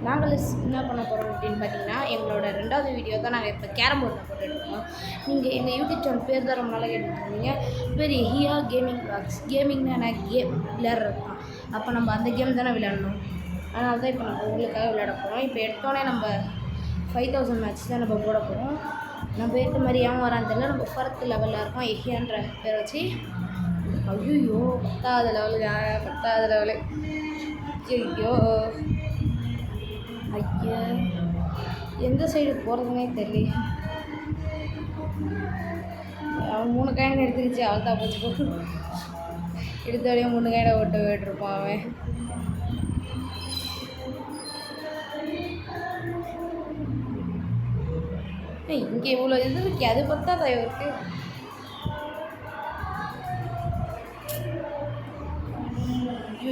நாங்கள் என்ன பண்ண போகிறோம் அப்படின்னு பார்த்தீங்கன்னா, எங்களோட 2வது வீடியோ தான் நாங்கள் இப்போ கேரம் போர்டில் போட்டுட்ருக்கோம். நீங்கள் எங்கள் யூடியூப் சேனல் பேர் தான் ரொம்ப நாளாக கேட்டுருந்தீங்க. பேர் ஹியா கேமிங் வ்ளாக்ஸ். கேமிங்னா என்ன, கேம் விளையாடுறது தான். அப்போ நம்ம அந்த கேம் தானே விளையாடணும். அதனால தான் இப்போ நம்ம உங்களுக்காக விளையாட போகிறோம். இப்போ எடுத்தோடனே நம்ம 5000 மேட்ச் தான் நம்ம போட போகிறோம். நம்ம ஏற்ற மாதிரி ஏன் வரான்னு தெரியல. நம்ம 4th லெவலில் இருக்கோம். எஹியான்ற பேரை வச்சு. ஐயோ 10வது லெவலுங்க, 10வது லெவலு. ஐயோ ஐயா, எந்த சைடு போகிறதுனே தெரியல. அவன் 3 காயின் எடுத்துக்கிச்சு, அவள் தான் போச்சு போ. எடுத்த வழியாக 3 காயினை ஓட்ட போயிட்டுருப்பான் அவன். இங்கே இவ்வளோ இது இருக்கு, அது பார்த்தா தயவு இருக்கு.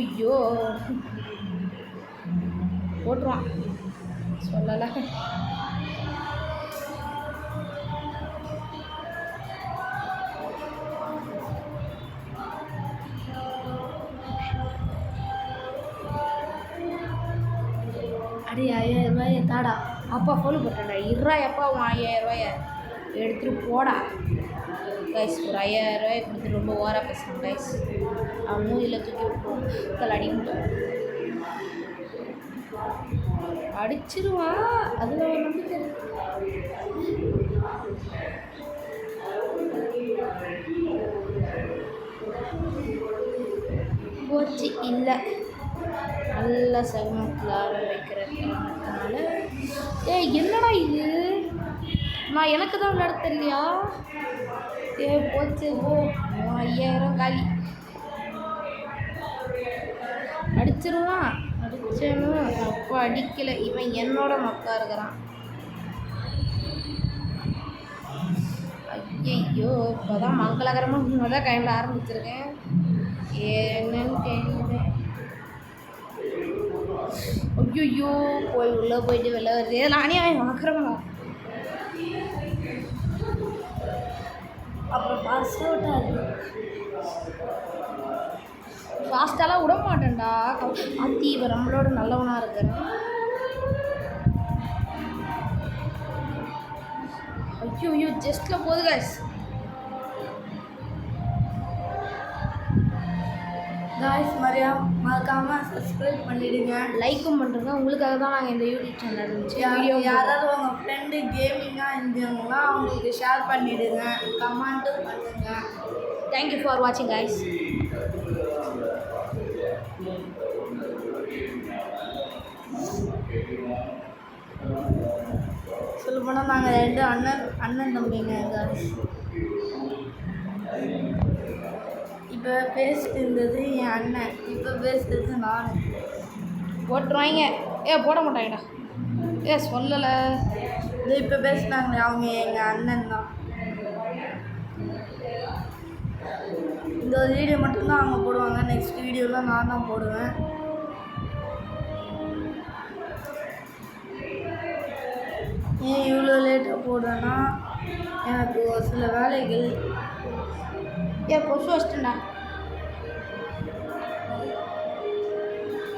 ஐயோ போட்டுருவான், சொல்லலை. அடி 5000 ரூபாயை தாடா. அப்பா ஃபோன் போட்டேன்டா. அப்பா அவன் 5000 ரூபாயை எடுத்துகிட்டு போடா கைஸ். ஒரு 5000 ரூபாயை கொடுத்துட்டு ரொம்ப ஓவராக பேசுகிறான் கைஸ். அவன் மூதியில் தூக்கி விட்டுருவோம். அடிக்கிட்டோம், அடிச்சிருவான். அதில் ஒரு நம்பிக்கை போச்சு. இல்லை, நல்ல சகுனத்தில் ஆரம்பிக்கிற காரணத்தினால. என்னடா இது, நான் எனக்கு தான் விளையாட தெரியலையா? போச்சு போ. 5000 காலி. அடிச்சிருவான், அடிச்சனும். அப்போ அடிக்கலை, இவன் என்னோட மக்கா இருக்கிறான். ஐயோ, இப்போ தான் மங்களகரமாக முன்னதான் கையில் ஆரம்பிச்சிருக்கேன். என்னன்னு தெரியல. ஐயோ, போய் உள்ளே போயிட்டு வெளில வருது. நானே அவன் பார்க்குறோமோ. அப்புறம் பாஸ் அவுட்டாக இருக்குது. ஃபாஸ்ட்டாலாம் விட மாட்டேன்டா. ஆத்தி இப்போ நம்மளோட நல்லவனாக இருக்கிறேன். ஐயோ ஜஸ்ட்டில் போகுது கைஸ். மறக்காமல் சப்ஸ்கிரைப் பண்ணிவிடுங்க, லைக்கும் பண்ணுறங்க. உங்களுக்காக தான் நாங்கள் இந்த யூடியூப் சேனல் இருந்துச்சு. வீடியோ யாராவது உங்கள் ஃப்ரெண்டு கேமிங்காக இருந்தவங்கன்னா அவங்களுக்கு ஷேர் பண்ணிவிடுங்க, கமெண்ட்டும் பண்ணுங்கள். தேங்க்யூ ஃபார் வாட்சிங் கைஸ். சொல்ல போனால் நாங்கள் 2 அண்ணன் தம்பிங்க கைஸ். இப்போ பேசிட்டு இருந்தது என் அண்ணன், இப்போ பேசுறது நான். போட்டுருவாங்க. போட மாட்டாங்கடா. சொல்லலை. இது இப்போ பேசினாங்களே அவங்க எங்கள் அண்ணன் தான். இந்த ஒரு வீடியோ மட்டும்தான் அவங்க போடுவாங்க. நெக்ஸ்ட் வீடியோலாம் நான் தான் போடுவேன். ஏன் இவ்வளோ லேட்டாக போடுவேன்னா, எனக்கு ஒரு சில வேலைகள். கொசு வச்சிட்டேன்டா.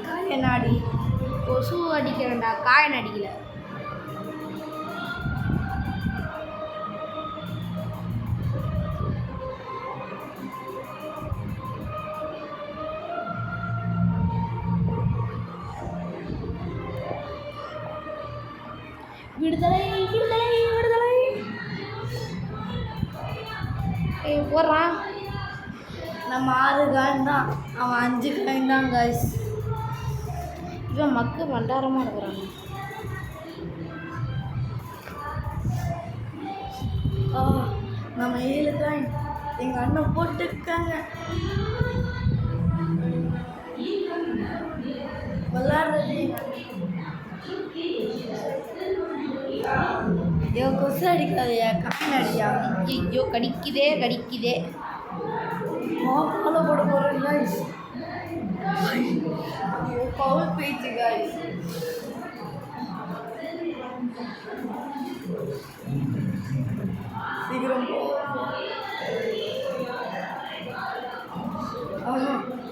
காயன் அடி. கொசு அடிக்கிறேன்டா, காயன் அடிக்கல. விடுதலை விடுதலை விடுதலை. போடுறான். நம்ம 6 காயின் தான், அவன் 5 காயின் தான் கைஸ். இவன் மக்கு பண்டாரமாக இருக்கிறாங்க. நம்ம 7 காயின் எங்கள் அண்ணன் போட்டுருக்காங்க. விளாடுறது கொசு அடிக்காதையா, காயின் அடியா. ஐயோ கடிக்குதே கடிக்குதே. ஃபாலோ போட போகிறேன் கைஸ். பவர் போயிடுச்சு கைஸ். சீக்கிரம் போ.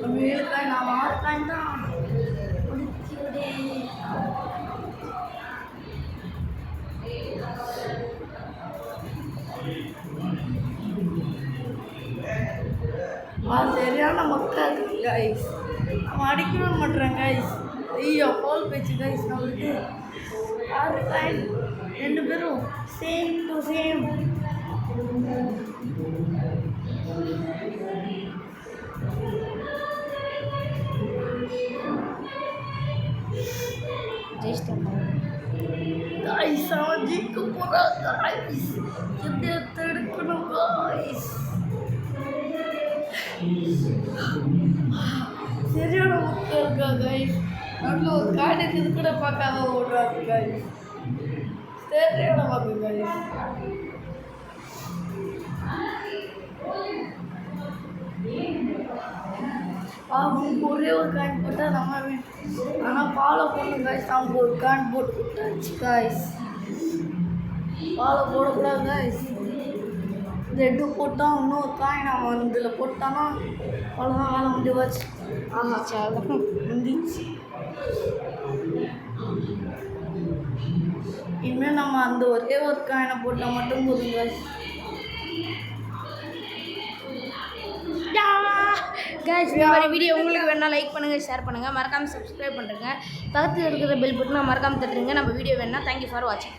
நம்ம 7 காயின், நான் 6 காயின் தான். முடிச்சு விடு. சரியான மக்கள் கைஸ். அவன் அடிக்கவே மாட்டேறான் கைஸ். ஐயோ பால் பேச்சு கைஸ். நம்மளுக்கு 6 காயின் 2 பேரும் சேம் டு சேம். கைஸ் அவன் ஜெயிக்க போறான் கைஸ். எப்படி எடுக்கணும் கைஸ். சரியான மக்கள் இருக்கா கைஸ். நல்ல ஒரு கார்டு இது கூட பார்க்காம ஓடுறாங்க கைஸ். சரியான மக்கள் கைஸ். அவங்க ஒரே ஒரு காயின் போட்டால் நம்ம ஆனால் ஃபாலோ பண்ணணும் கைஸ். அவங்க ஒரு காயின் போட்டு விட்டாச்சு கைஸ். ஃபாலோ போடக்கூடாது கைஸ். ரெட்டு போட்டால் இன்னொரு காயின் அவன் இதில் போட்டானா அவ்வளோதான் வேலை முடிய வச்சு. ஆமாச்சா முடிஞ்சிச்சு. இனிமேல் நம்ம அந்த ஒரே ஒரு காயினை போட்டால் மட்டும் போதும் கைஸ். கைஸ் இந்த மாதிரி வீடியோ உங்களுக்கு வேணால் லைக் பண்ணுங்கள், ஷேர் பண்ணுங்கள், மறக்காமல் சப்ஸ்கிரைப் பண்ணுறேங்க. பக்கத்தில் இருக்கிற பெல் பட்டனை மறக்காமல் தட்டுருங்க. நம்ம வீடியோ வேணால் தேங்க்யூ ஃபார் வாட்சிங்.